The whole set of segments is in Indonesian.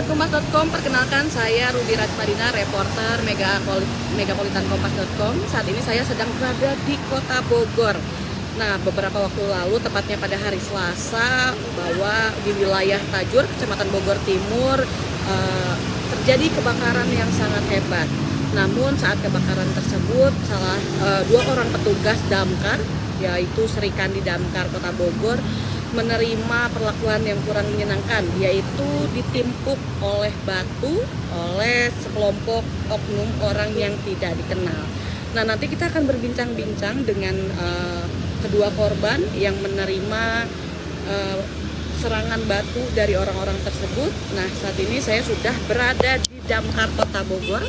sahabat kompas.com, perkenalkan saya Ruby Rajmadina, reporter megapolitankompas.com. Saat ini saya sedang berada di kota Bogor. Nah, beberapa waktu lalu, tepatnya pada hari Selasa, bahwa di wilayah Tajur, Kecamatan Bogor Timur, terjadi kebakaran yang sangat hebat. Namun saat kebakaran tersebut, dua orang petugas damkar, yaitu Serikandi Damkar Kota Bogor, menerima perlakuan yang kurang menyenangkan, yaitu ditimpuk oleh batu oleh sekelompok oknum orang yang tidak dikenal. Nah, nanti kita akan berbincang-bincang dengan kedua korban yang menerima serangan batu dari orang-orang tersebut. Nah, saat ini saya sudah berada di Damkar Kota Bogor.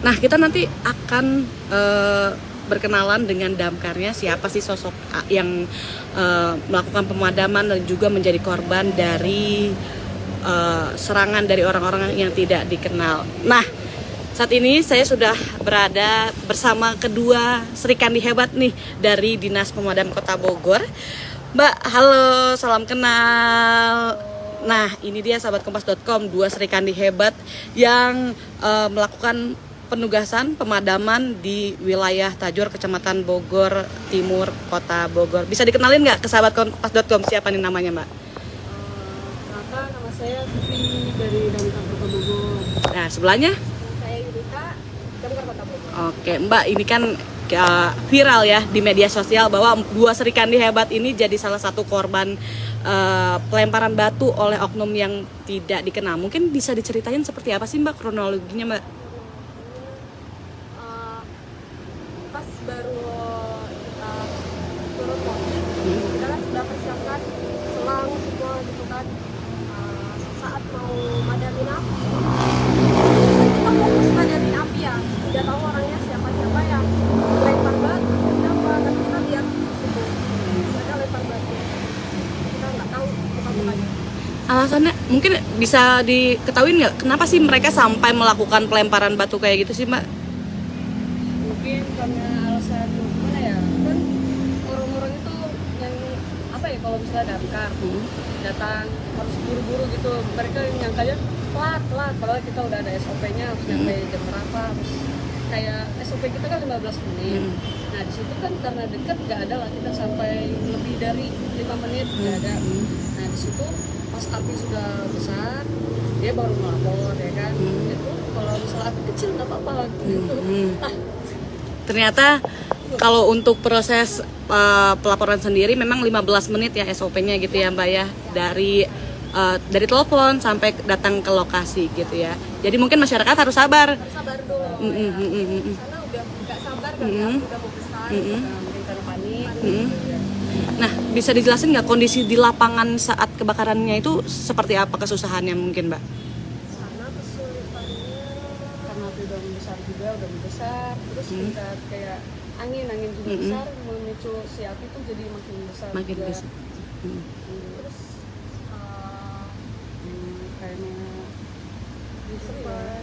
Nah, kita nanti akan berkenalan dengan damkarnya, siapa sih sosok yang melakukan pemadaman dan juga menjadi korban dari serangan dari orang-orang yang tidak dikenal. Nah, saat ini saya sudah berada bersama kedua Serikandi hebat nih dari Dinas Pemadam Kota Bogor. Mbak, halo, salam kenal. Nah, ini dia sahabat kompas.com, dua Serikandi hebat yang melakukan penugasan pemadaman di wilayah Tajur, Kecamatan Bogor Timur, Kota Bogor. Bisa dikenalin nggak ke sahabat kompas.com siapa nih namanya, Mbak? Kakak, nama saya Sufi dari Damkar Kota Bogor. Nah, sebelahnya? Saya Yudika, Damkar Kota Bogor. Oke, Mbak, ini kan viral ya di media sosial bahwa dua Serikandi hebat ini jadi salah satu korban pelemparan batu oleh oknum yang tidak dikenal. Mungkin bisa diceritain seperti apa sih, Mbak, kronologinya, Mbak? Pas baru kita turun mobil, kita kan sudah persiapkan selang semua gitu kan. Saat mau madamin api, kita fokus madamin api ya. Tidak tahu orangnya siapa yang lempar batu, siapa. Tapi kita lihat di situ, mereka lempar batu. Kita nggak tahu muka-mukanya. Alasannya mungkin bisa diketahui nggak kenapa sih mereka sampai melakukan pelemparan batu kayak gitu sih, Mbak? Mungkin karena alasan gimana ya, kan orang-orang itu yang apa ya, kalau misalnya damkar datang harus buru-buru gitu, mereka nyangkanya telat padahal kita udah ada SOP-nya, harus nyampe jam berapa, harus kayak SOP kita kan 15 menit. Nah, di situ kan karena dekat nggak ada lah, kita sampai lebih dari 5 menit nggak ada. Nah, di situ pas api sudah besar, dia baru melapor ya kan. Itu kalau misalnya api kecil nggak apa-apa gitu. Ternyata kalau untuk proses pelaporan sendiri memang 15 menit ya SOP-nya gitu ya, Mbak ya, dari telepon sampai datang ke lokasi gitu ya. Jadi mungkin masyarakat harus sabar. Sabar dulu. Karena udah nggak sabar kan ya, udah mau besar, mungkin karena panik. Nah, bisa dijelasin nggak kondisi di lapangan saat kebakarannya itu seperti apa, kesusahannya mungkin, Mbak? Karena kesulitannya karena api udah membesar juga, udah membesar, terus kita kayak angin juga besar, memicu si api tuh jadi makin besar. Makin juga. besar. Terus kayaknya sempat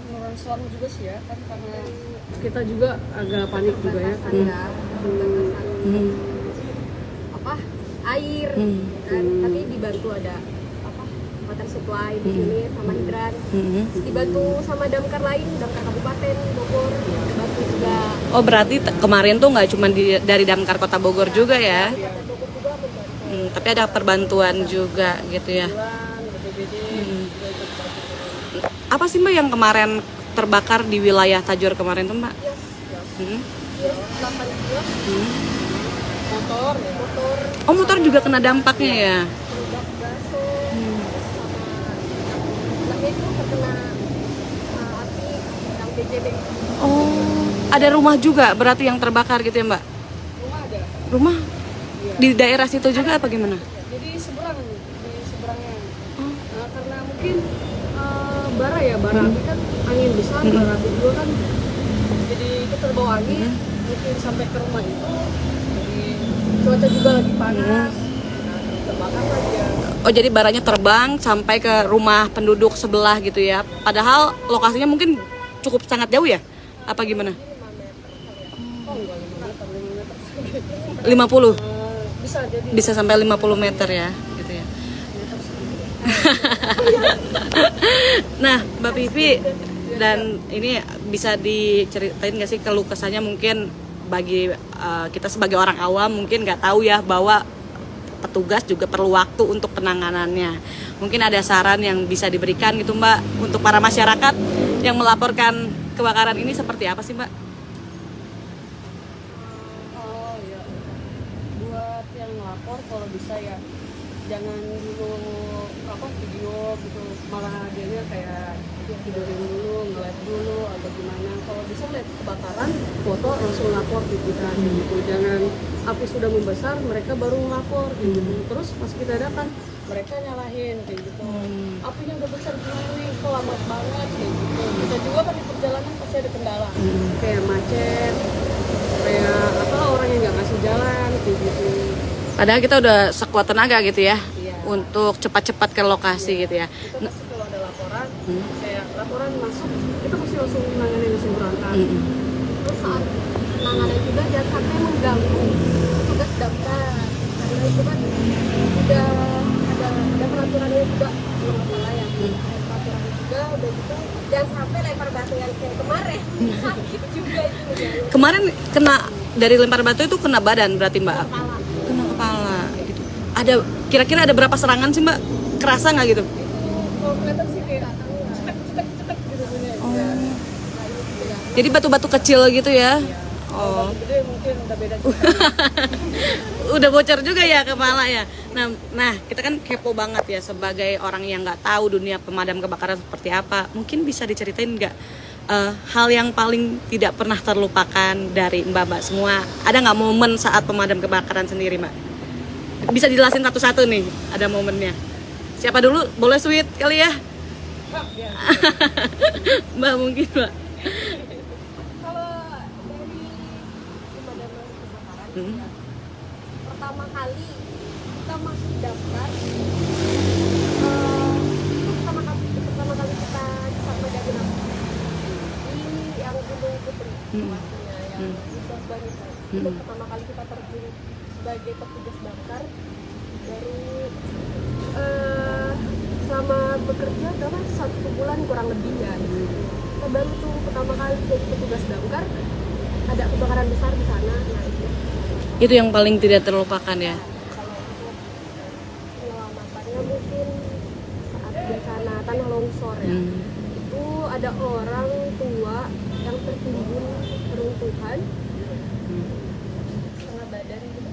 ngeluarin selang juga sih ya, kan karena kita juga agak panik juga ya kan. Apa air kan, tapi dibantu ada apa water supply di sini sama hidran. Dibantu sama damkar lain, damkar kabupaten Bogor, dibantu juga. Oh, berarti kemarin tuh nggak cuma dari Damkar Kota Bogor juga ya? Bogor juga membantu. Tapi ada perbantuan juga gitu ya. BPBD juga ikut bantu. Apa sih, Mbak, yang kemarin terbakar di wilayah Tajur kemarin tuh, Mbak? Yes, 8 kios. Motor. Oh, motor juga kena dampaknya ya? Produk gaso, sama anaknya itu terkena api yang BJB. Oh, ada rumah juga berarti yang terbakar gitu ya, Mbak? Rumah ada. Rumah di daerah situ juga apa gimana? Jadi di seberangnya. Nah, karena mungkin bara api kan angin besar, bara api juga kan, jadi itu terbawa angin, mungkin sampai ke rumah itu. Jadi cuaca juga lagi panas, terbakar lagi ya. Oh, jadi baranya terbang sampai ke rumah penduduk sebelah gitu ya. Padahal lokasinya mungkin cukup sangat jauh ya? Apa gimana? 5 meter kali ya. Oh, enggak 5 meter, 5 meter. 50? bisa jadi Bisa sampai 50 meter ya, gitu ya. Nah, Mbak Vivi, dan ini bisa diceritain nggak sih keluh kesahnya, mungkin bagi kita sebagai orang awam mungkin nggak tahu ya bahwa petugas juga perlu waktu untuk penanganannya. Mungkin ada saran yang bisa diberikan gitu Mbak untuk para masyarakat yang melaporkan kebakaran ini seperti apa sih Mbak? oh ya buat yang lapor kalau bisa ya jangan dulu video gitu, malah dia kayak tidurin dulu, nge-live dulu atau gimana. Kalau bisa lihat kebakaran, foto langsung lapor gitu kan, gitu. Jangan api sudah membesar mereka baru lapor gitu. Terus pas kita datang mereka nyalahin kayak gitu. Apinya udah besar gimana nih, kok lambat banget kayak gitu. Kita juga kan di perjalanan pasti ada kendala, kayak macet, kayak orang yang nggak ngasih jalan kayak gitu. Padahal kita udah sekuat tenaga gitu ya, Iya. untuk cepat-cepat ke lokasi gitu ya. Kita pasti kalau ada laporan, kayak laporan masuk, kita pasti langsung menangani, langsung berangkat. Terus saat penanganan juga jangan sampai mengganggu tugas daftar, karena itu kan udah peraturannya juga, belum masalah ya, ada peraturan juga, udah gitu jangan sampai lempar batu yang kayak kemarin sakit juga itu ya. Kemarin kena dari lempar batu itu kena badan berarti Mbak? Kepala Kena kepala gitu. Ada kira-kira ada berapa serangan sih Mbak? Kerasa nggak gitu? Kalau kelihatan sih kayak cetek gitu punya. Jadi batu-batu kecil gitu ya? Oh. Gede mungkin udah beda juga. Udah bocor juga ya kepala ya. Nah kita kan kepo banget ya sebagai orang yang nggak tahu dunia pemadam kebakaran seperti apa. Mungkin bisa diceritain nggak hal yang paling tidak pernah terlupakan dari Mbak semua? Ada nggak momen saat pemadam kebakaran sendiri Mbak? Bisa dijelasin satu-satu nih, ada momennya. Siapa dulu? Boleh Sweet kali ya? Mbak mungkin Mbak. kalau dari pemadaman kebakaran ya, pertama kali kita masuk daftar, pertama kali kita sama dari ini yang Gunung Putri, maksudnya yang di Sorban itu pertama kali kita terjun sebagai petugas damkar. Baru selama bekerja berapa 1 bulan kurang lebih ya. Kita baru tuh pertama kali jadi petugas damkar, ada kebakaran besar di sana. Nah Itu yang paling tidak terlupakan ya. kalau untuk penyelamatannya mungkin saat bencana tanah longsor ya, itu ada orang tua yang tertimbun reruntuhan, setengah badan gitu,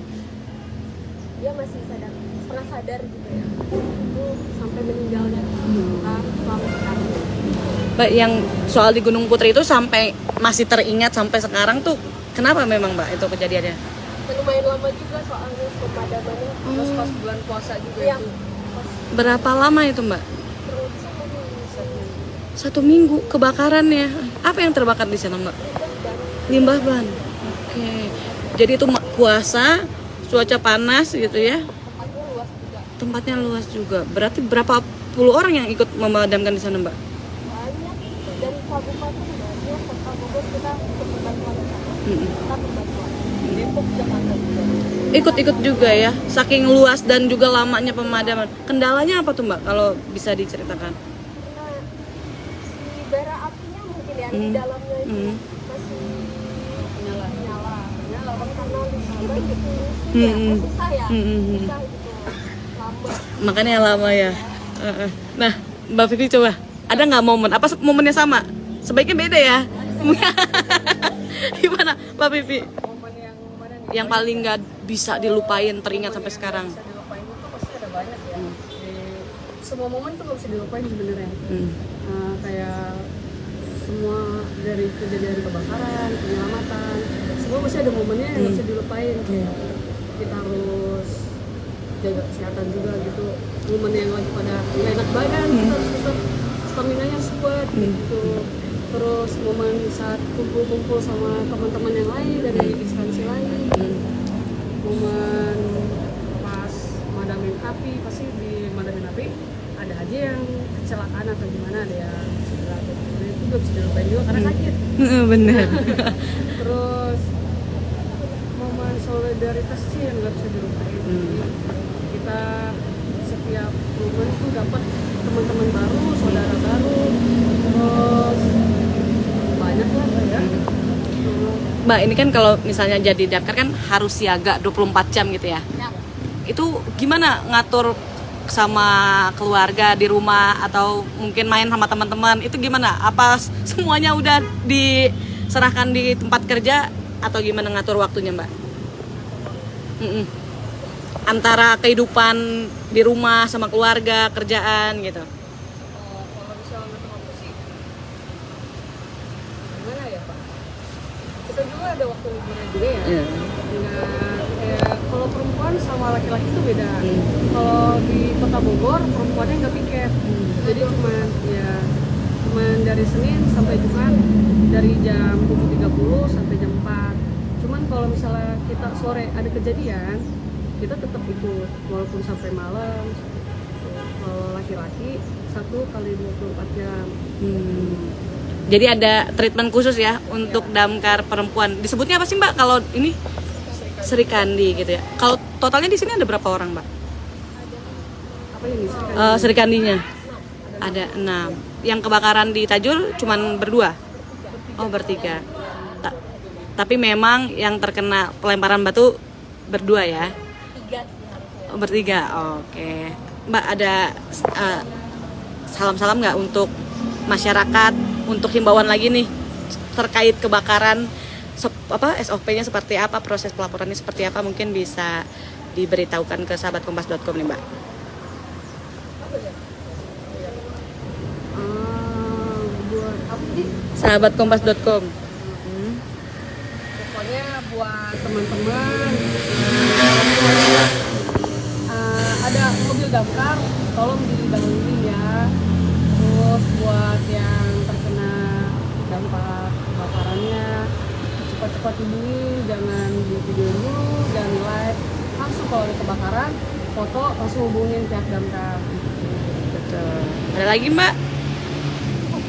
dia masih setengah sadar gitu ya, itu sampai meninggalnya kita selamatkan. Mbak, yang soal di Gunung Putri itu sampai masih teringat sampai sekarang tuh kenapa memang Mbak itu kejadiannya? Dan lumayan lama juga soalnya pemadamannya, Terus pas bulan puasa juga yang itu. Berapa lama itu Mbak? terus sama 1 minggu kebakarannya. Apa yang terbakar di sana Mbak? dan Limbah ban. Oke. Jadi itu puasa, cuaca panas gitu ya. tempatnya luas juga, Tempatnya luas juga. Berarti berapa puluh orang yang ikut memadamkan di sana Mbak? banyak, dan kabupaten banyak, kota Bogor kita ikut bantuan di sana, kita bantuan Depok Jakarta juga. Ikut-ikut juga ya. Saking luas dan juga lamanya pemadaman. Kendalanya apa tuh Mbak kalau bisa diceritakan? karena si bara apinya mungkin ya di dalamnya itu masih Nyala. nyala kan, karena limbah itu ya susah ya, susah gitu, lambat. Makanya lama ya. Nah, Mbak Vivi coba. Ada nggak momen? Apa momennya sama? Sebaiknya beda ya. Gimana Mbak Vivi? Momen yang mana nih? Yang paling nggak bisa dilupain, teringat sampai sekarang. Bisa dilupain itu pasti ada banyak ya. Semua momen tuh nggak bisa dilupain sebenarnya. Kayak semua dari kejadian kebakaran, penyelamatan, semua masih ada momennya yang nggak bisa dilupain. Kita harus jaga kesehatan juga gitu. Momen yang lagi pada nggak enak badan, kita harus tetap stamina-nya kuat gitu. Terus momen saat kumpul-kumpul sama teman-teman yang lain dari instansi lain, momen pas madamin api, pasti di madamin api ada aja yang kecelakaan atau gimana, ada yang cedera atau gimana, itu gak bisa dilupain juga karena sakit. Bener. Terus momen sore solidaritas sih yang nggak bisa dilupain. Kita setiap momen itu dapat teman-teman baru, saudara baru, terus banyak lah ya. Mbak, ini kan kalau misalnya jadi damkar kan harus siaga 24 jam gitu ya. Itu gimana ngatur sama keluarga di rumah atau mungkin main sama teman-teman? Itu gimana? Apa semuanya udah diserahkan di tempat kerja atau gimana ngatur waktunya, Mbak? Antara kehidupan di rumah sama keluarga, kerjaan gitu. Kalau misalnya ngatur waktu sih, gimana ya Pak? Kita juga ada waktu liburnya juga ya. Nggak kayak kalau perempuan sama laki-laki itu beda. Kalau di Kota Bogor perempuannya nggak piket, jadi cuman dari Senin sampai Jumat dari jam 7.30 sampai jam 4. Cuman kalau misalnya kita sore ada kejadian, kita tetap ikut walaupun sampai malam. Kalau laki-laki 1 kali 24 jam. Jadi ada treatment khusus ya untuk damkar perempuan. Disebutnya apa sih, Mbak? Kalau ini Serikandi gitu ya. Kalau totalnya di sini ada berapa orang, Mbak? Apa ini? Serikandinya ada 6. Yang kebakaran di Tajur cuman berdua. Oh, bertiga. Tapi memang yang terkena pelemparan batu berdua ya. Oh, bertiga. Oke. Mbak, ada salam-salam nggak untuk masyarakat, untuk himbauan lagi nih terkait kebakaran, SOP-nya seperti apa, proses pelaporannya seperti apa, mungkin bisa diberitahukan ke sahabatkompas.com nih, Mbak. Buat apa sih? Sahabatkompas.com. Pokoknya buat teman-teman ada mobil damkar, tolong didahului ya. Terus buat yang terkena dampak kebakarannya, cepat-cepat hubungi, jangan di video dulu, jangan live, langsung kalau ada kebakaran, foto langsung hubungin pihak damkar. Betul. Ada lagi, Mbak?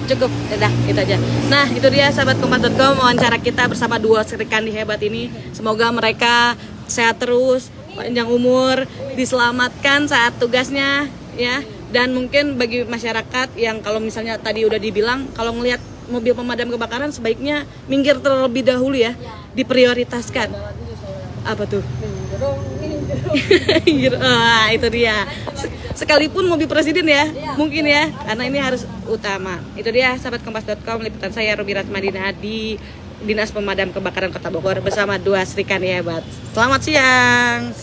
Cukup, udah itu aja. Nah, itu dia sahabatkompas.com, wawancara kita bersama dua Serikandi hebat ini. Semoga mereka sehat terus, panjang umur, diselamatkan saat tugasnya ya. Dan mungkin bagi masyarakat yang kalau misalnya tadi udah dibilang, kalau ngelihat mobil pemadam kebakaran sebaiknya minggir terlebih dahulu ya, diprioritaskan. Apa tuh? Itu dia. Sekalipun mobil presiden ya, mungkin ya, karena ini harus utama. Itu dia sahabatkompas.com, liputan saya Ruby Ratmadina di Dinas Pemadam Kebakaran Kota Bogor bersama dua Serikandi hebat. Selamat siang.